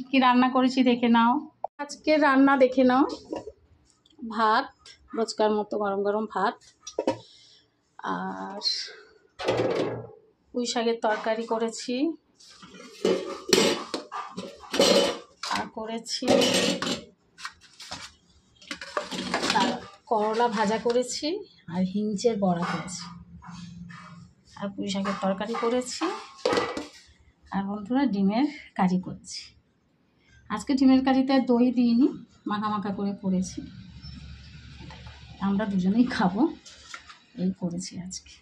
কি রান্না করেছি দেখে নাও। আজকে রান্না দেখে নাও, ভাত, রোজকার মতো গরম গরম ভাত, আর পুঁই শাকের তরকারি করেছি, আর করেছি করলা ভাজা করেছি, আর হিঞ্চের বড়া করেছি, আর পুঁই শাকের তরকারি করেছি, আর বন্ধুরা ডিমের কারি করেছি। আজকে ডিমের কারিতে দই দিইনি, মাখা মাখা করে করেছি, আমরা দুজনেই খাবো, এই করেছি আজকে।